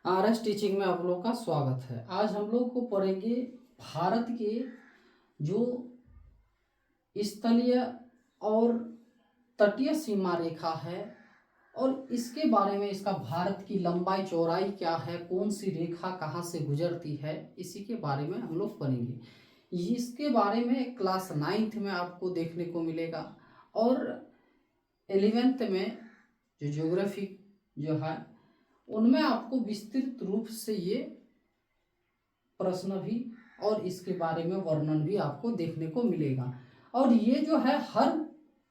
RS teaching में आप लोगों का स्वागत है। आज हम लोग को पढ़ेंगे भारत के जो स्थलीय और तटीय सीमा रेखा है और इसके बारे में, इसका भारत की लंबाई चौड़ाई क्या है, कौन सी रेखा कहाँ से गुजरती है, इसी के बारे में हम लोग पढ़ेंगे। इसके बारे में क्लास 9th में आपको देखने को मिलेगा और 11th में जो ज्योग्राफी जो है उनमें आपको विस्तृत रूप से ये प्रश्न भी और इसके बारे में वर्णन भी आपको देखने को मिलेगा। और ये जो है हर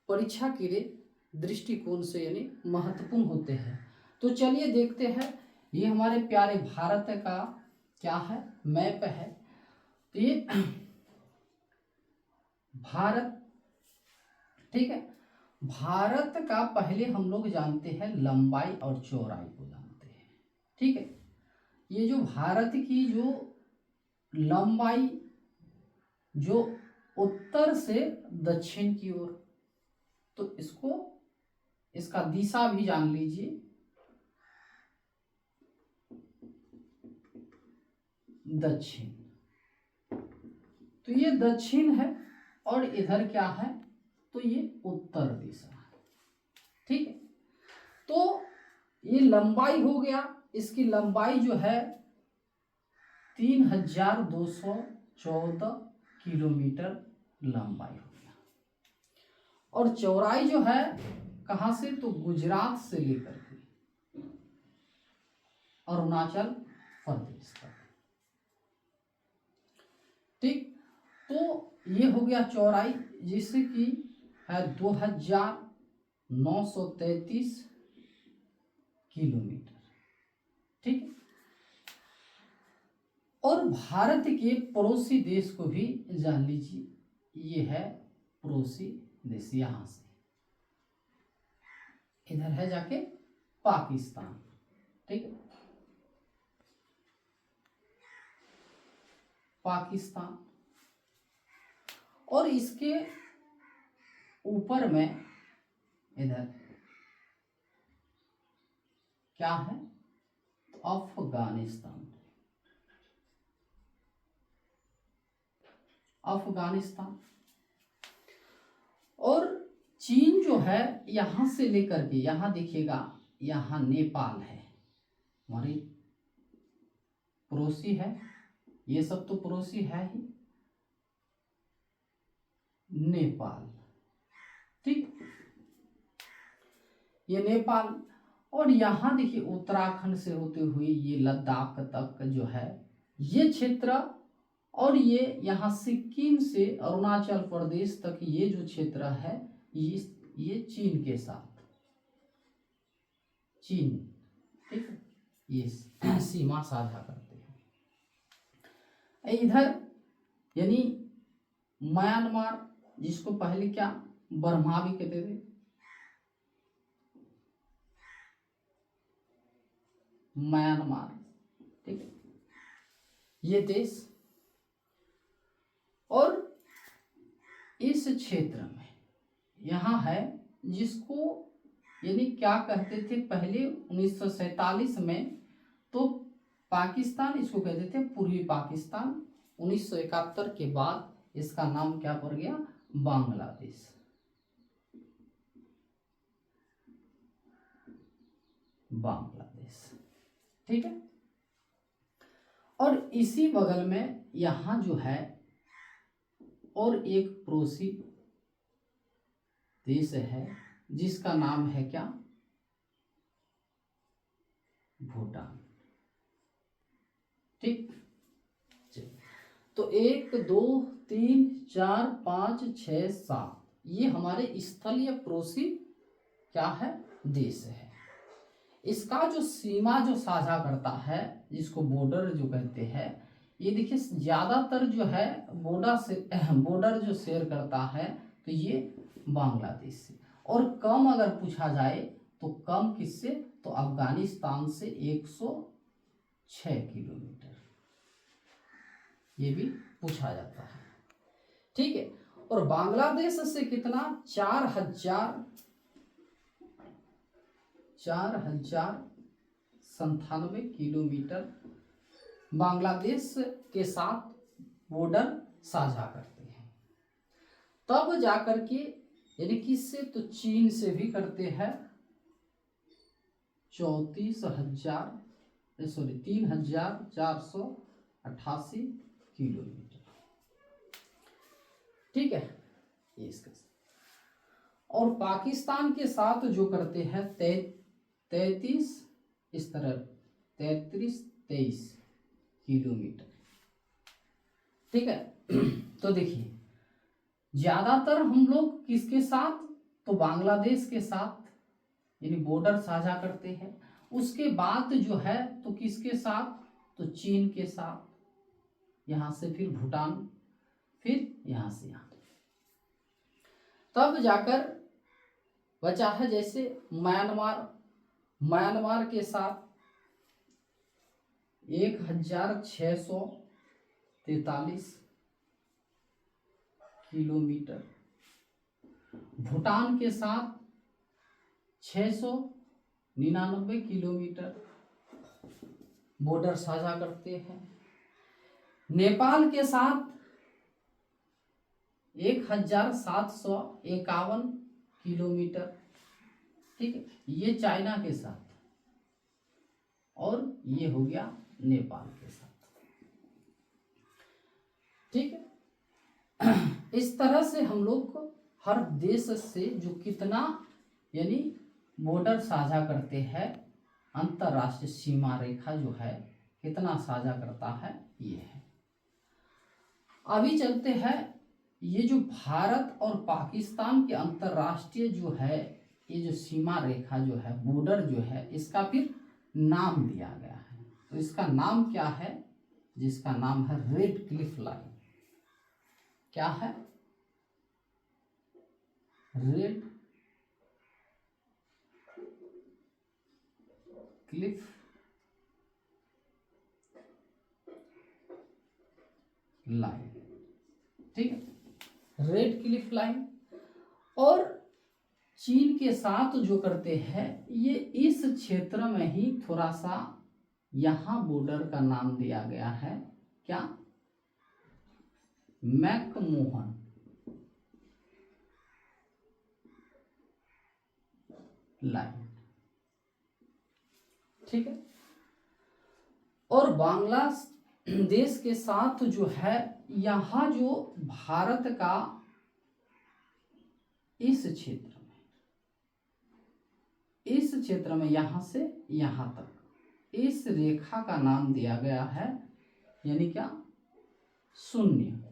परीक्षा के लिए दृष्टिकोण से यानी महत्वपूर्ण होते हैं। तो चलिए देखते हैं, ये हमारे प्यारे भारत का क्या है, मैप है। तो ये भारत, ठीक है। भारत का पहले हम लोग जानते हैं लंबाई और चौड़ाई को जानते हैं, ठीक है। ये जो भारत की जो लंबाई जो उत्तर से दक्षिण की ओर, तो इसका दिशा भी जान लीजिए, दक्षिण। तो ये दक्षिण है और इधर क्या है, तो ये उत्तर दिशा है, ठीक है। तो ये लंबाई हो गया, इसकी लंबाई जो है 3214 किलोमीटर लंबाई हो गया। और चौड़ाई जो है कहाँ से, तो गुजरात से लेकर के अरुणाचल प्रदेश तक, ठीक। तो ये हो गया चौड़ाई, जिससे कि है 2933 किलोमीटर, ठीक। और भारत के पड़ोसी देश को भी जान लीजिए, ये है पड़ोसी देश, यहां से इधर है जाके पाकिस्तान, ठीक है, पाकिस्तान। और इसके ऊपर में इधर क्या है, तो अफगानिस्तान, अफगानिस्तान। और चीन जो है यहां से लेकर के यहां देखिएगा, यहां नेपाल है, हमारी पड़ोसी है, ये सब तो पड़ोसी है ही, नेपाल, ठीक, ये नेपाल। और यहां देखिए उत्तराखंड से होते हुए ये लद्दाख तक जो है ये क्षेत्र, और ये यहाँ सिक्किम से अरुणाचल प्रदेश तक ये जो क्षेत्र है ये चीन के साथ, चीन, ठीक है, ये सीमा साझा करते हैं। इधर यानी म्यांमार, जिसको पहले क्या बर्मा भी कहते थे, म्यांमार, ठीक है, ये देश। और इस क्षेत्र में यहाँ है जिसको यानी क्या कहते थे पहले 1947 में, तो पाकिस्तान इसको कहते थे पूर्वी पाकिस्तान। 1971 के बाद इसका नाम क्या पड़ गया, बांग्लादेश, बांग्लादेश, ठीक है। और इसी बगल में यहां जो है और एक पड़ोसी देश है जिसका नाम है क्या, भूटान, ठीक। तो 1 2 3 4 5 6 7 ये हमारे स्थलीय पड़ोसी क्या है, देश है। इसका जो सीमा जो साझा करता है, जिसको बॉर्डर जो कहते हैं, ये देखिए ज्यादातर जो है बॉर्डर जो शेयर करता है तो ये बांग्लादेश से, और कम अगर पूछा जाए तो कम किससे, तो अफगानिस्तान से 106 किलोमीटर, ये भी पूछा जाता है, ठीक है। और बांग्लादेश से कितना, 4000 97 किलोमीटर बांग्लादेश के साथ बॉर्डर साझा करते हैं। तब जाकर के यानी किससे, तो चीन से भी करते हैं 3,488 किलोमीटर। ठीक है, ये इसका। और पाकिस्तान के साथ जो करते हैं 33 इस तरह 33-23 किलोमीटर। ठीक है, तो देखिए ज्यादातर हम लोग किसके साथ, तो बांग्लादेश के साथ यानी बॉर्डर साझा करते हैं। उसके बाद जो है तो किसके साथ, तो चीन के साथ, यहां से फिर भूटान, फिर यहां से यहां, तब जाकर बचा है जैसे म्यांमार के साथ 1,643 किलोमीटर, भूटान के साथ 699 किलोमीटर बॉर्डर साझा करते हैं। नेपाल के साथ 1,751 किलोमीटर। ठीक है, ये चाइना के साथ, और ये हो गया नेपाल के साथ। ठीक है, इस तरह से हम लोग को हर देश से जो कितना यानी बॉर्डर साझा करते हैं, अंतरराष्ट्रीय सीमा रेखा जो है कितना साझा करता है, ये है। अभी चलते हैं, ये जो भारत और पाकिस्तान के अंतरराष्ट्रीय जो है ये जो सीमा रेखा जो है, बॉर्डर जो है, इसका फिर नाम दिया गया है। तो इसका नाम क्या है, जिसका नाम है रेड क्लिफ लाइन। क्या है, रेड क्लिफ लाइन। ठीक है, रेड क्लिफ लाइन। और चीन के साथ जो करते हैं, ये इस क्षेत्र में ही थोड़ा सा यहां बॉर्डर का नाम दिया गया है, क्या, मैकमोहन लाइन। ठीक है, और बांग्लादेश के साथ जो है यहां जो भारत का इस क्षेत्र में यहां से यहां तक इस रेखा का नाम दिया गया है, यानी क्या, शून्य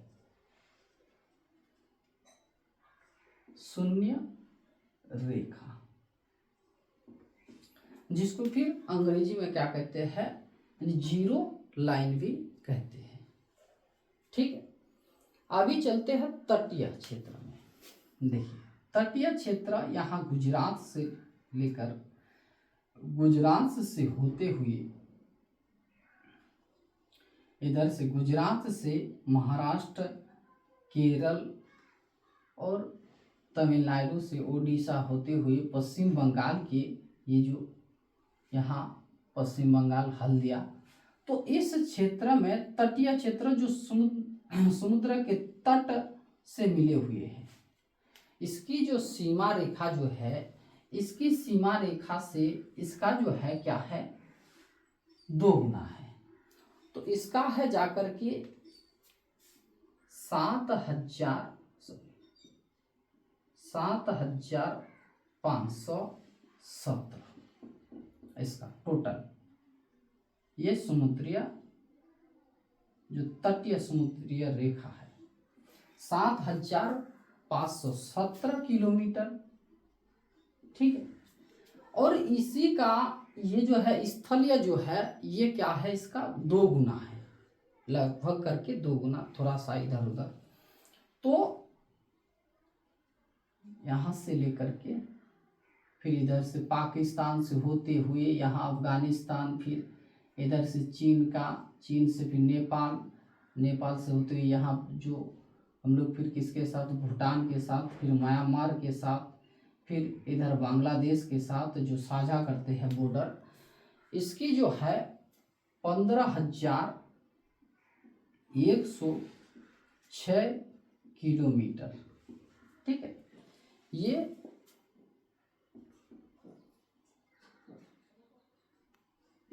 रेखा, जिसको फिर अंग्रेजी में क्या कहते हैं, जीरो लाइन भी कहते हैं। ठीक है, अभी चलते हैं तटीय क्षेत्र में। देखिए तटीय क्षेत्र यहाँ गुजरात से लेकर गुजरात से होते हुए इधर से गुजरात से महाराष्ट्र, केरल और तमिलनाडु से उड़ीसा होते हुए पश्चिम बंगाल के ये जो यहाँ पश्चिम बंगाल हल्दिया, तो इस क्षेत्र में तटीय क्षेत्र जो समुद्र के तट से मिले हुए हैं, इसकी जो सीमा रेखा जो है, इसकी सीमा रेखा से इसका जो है क्या है, 2 गुना है। तो इसका है जाकर के 7,517 इसका टोटल, ये समुद्रीय जो तटीय समुद्रीय रेखा है 7,517 किलोमीटर। ठीक है, और इसी का ये जो है स्थलीय जो है ये क्या है, इसका 2 गुना है, लगभग करके 2 गुना, थोड़ा सा इधर उधर। तो यहाँ से लेकर के फिर इधर से पाकिस्तान से होते हुए यहाँ अफगानिस्तान, फिर इधर से चीन से फिर नेपाल से होते हुए यहाँ जो हम लोग फिर किसके साथ, भूटान के साथ, फिर म्यांमार के साथ, फिर इधर बांग्लादेश के साथ जो साझा करते हैं बॉर्डर, इसकी जो है 15,106 किलोमीटर। ठीक है, ये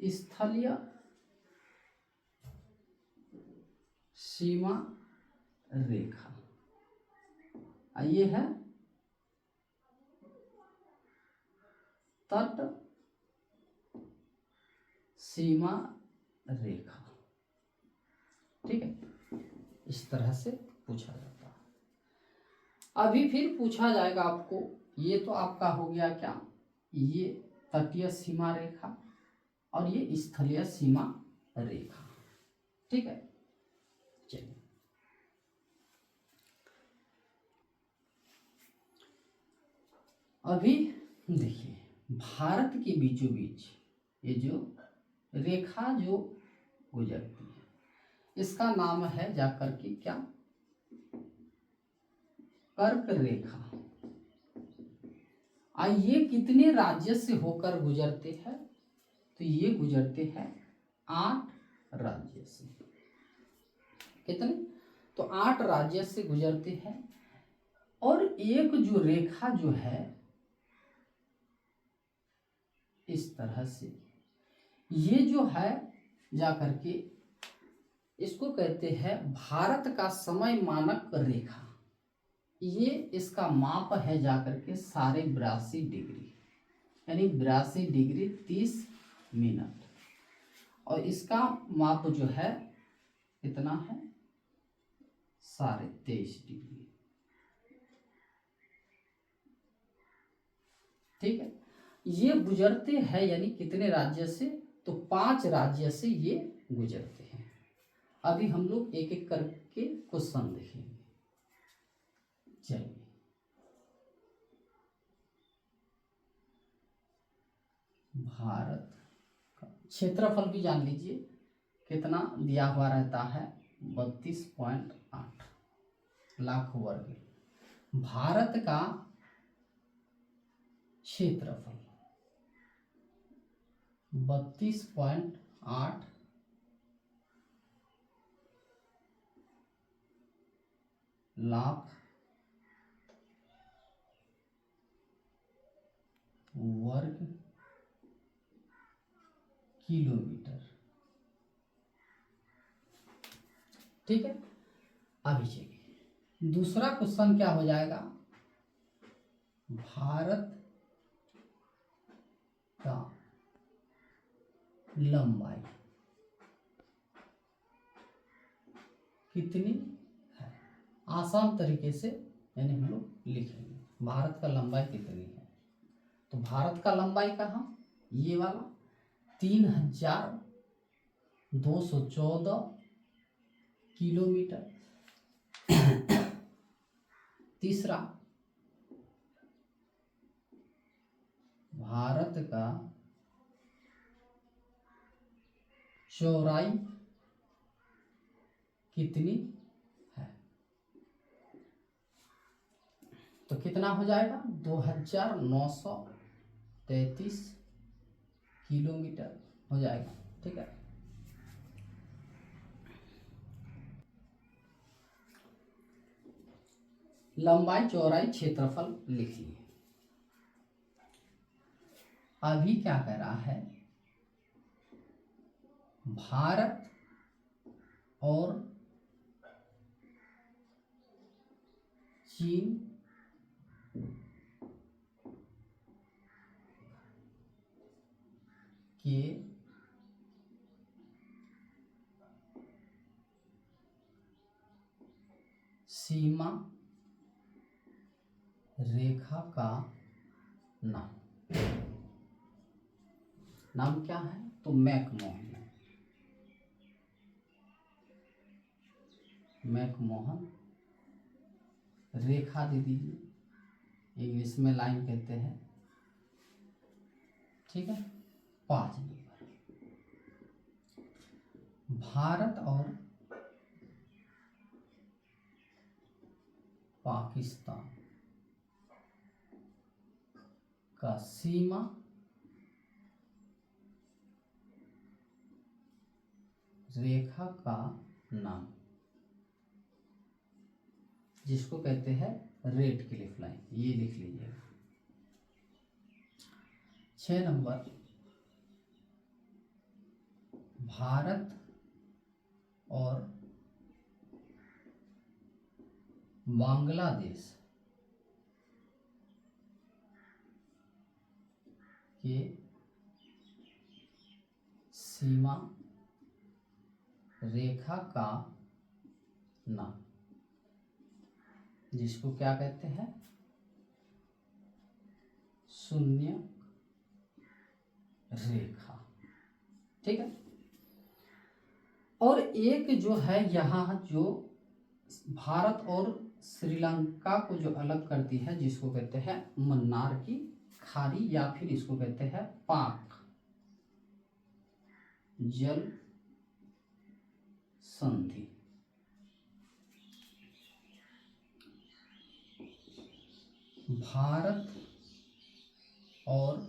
स्थलीय सीमा रेखा, ये है तट सीमा रेखा। ठीक है, इस तरह से पूछा जाता है। अभी फिर पूछा जाएगा आपको, ये तो आपका हो गया क्या, ये तटीय सीमा रेखा और ये स्थलीय सीमा रेखा। ठीक है, चलिए अभी देखिए, भारत के बीचों बीच ये जो रेखा जो गुजरती है, इसका नाम है जाकर के क्या, कर्क रेखा। ये कितने राज्य से होकर गुजरते हैं, तो ये गुजरते हैं 8 राज्य से। कितने, तो 8 राज्य से गुजरते हैं। और एक जो रेखा जो है इस तरह से, ये जो है जाकर के इसको कहते हैं भारत का समय मानक रेखा। ये इसका माप है जाकर के 82.5 डिग्री, यानी 82 डिग्री 30 मिनट। और इसका माप जो है कितना है, 23.5 डिग्री। ठीक है, ये गुजरते हैं यानी कितने राज्य से, तो 5 राज्य से ये गुजरते हैं। अभी हम लोग एक एक करके क्वेश्चन देखेंगे। चलिए, भारत का क्षेत्रफल भी जान लीजिए कितना दिया हुआ रहता है, 32.8 लाख वर्ग। भारत का क्षेत्रफल 32.8 लाख वर्ग किलोमीटर। ठीक है, अभी चलिए दूसरा क्वेश्चन क्या हो जाएगा, भारत का लंबाई कितनी है। आसान तरीके से यानी हम लोग लिखेंगे भारत का लंबाई कितनी है। तो भारत का लंबाई कहाँ, ये वाला 3,214 किलोमीटर। तीसरा, भारत का चौड़ाई कितनी है, तो कितना हो जाएगा, 2,933 किलोमीटर हो जाएगा। ठीक है, लंबाई चौड़ाई क्षेत्रफल लिख लिए। अभी क्या कह रहा है, भारत और चीन के सीमा रेखा का नाम क्या है, तो मैकमोहन रेखा दे दीजिए, इंग्लिश में लाइन कहते हैं। ठीक है, 5 नंबर, भारत और पाकिस्तान का सीमा रेखा का नाम, जिसको कहते हैं रेड क्लिफ लाइन, ये लिख लीजिएगा। 6 नंबर, भारत और बांग्लादेश के सीमा रेखा का नाम, जिसको क्या कहते हैं, शून्य रेखा। ठीक है। और एक जो है यहाँ जो भारत और श्रीलंका को जो अलग करती है, जिसको कहते हैं मन्नार की खाड़ी, या फिर इसको कहते हैं पाक जल संधि। भारत और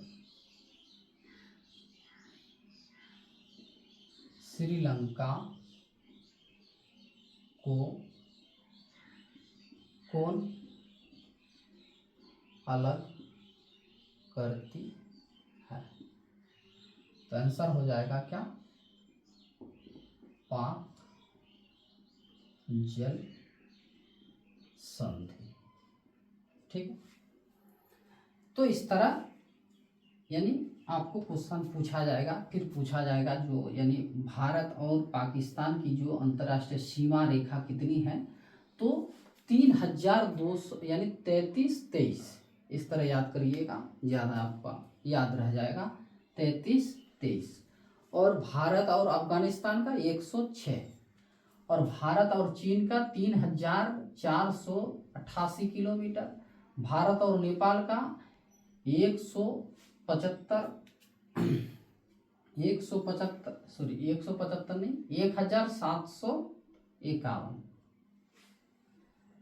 श्रीलंका को कौन अलग करती है? तो आंसर हो जाएगा क्या, पाक जल संधि। ठीक है। तो इस तरह यानी आपको क्वेश्चन पूछा जाएगा, फिर पूछा जाएगा जो यानी भारत और पाकिस्तान की जो अंतर्राष्ट्रीय सीमा रेखा कितनी है, तो 3200 यानी 33-23, इस तरह याद करिएगा, ज़्यादा आपका याद रह जाएगा। 33-23। और भारत और अफगानिस्तान का 106, और भारत और चीन का 3488 किलोमीटर, भारत और नेपाल का 175 नहीं, 1751,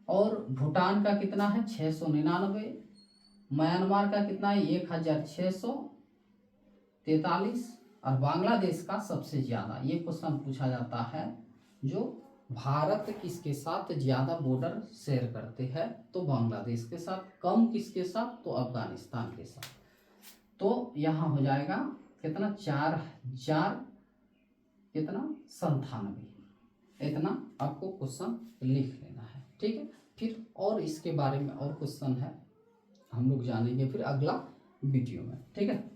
और भूटान का कितना है 699, म्यांमार का कितना है 1643, और बांग्लादेश का सबसे ज़्यादा। ये क्वेश्चन पूछा जाता है जो भारत किसके साथ ज़्यादा बॉर्डर शेयर करते हैं, तो बांग्लादेश के साथ, कम किसके साथ, तो अफगानिस्तान के साथ। तो यहाँ हो जाएगा कितना, 4097, इतना आपको क्वेश्चन लिख लेना है। ठीक है। फिर और इसके बारे में और क्वेश्चन है, हम लोग जानेंगे फिर अगला वीडियो में। ठीक है।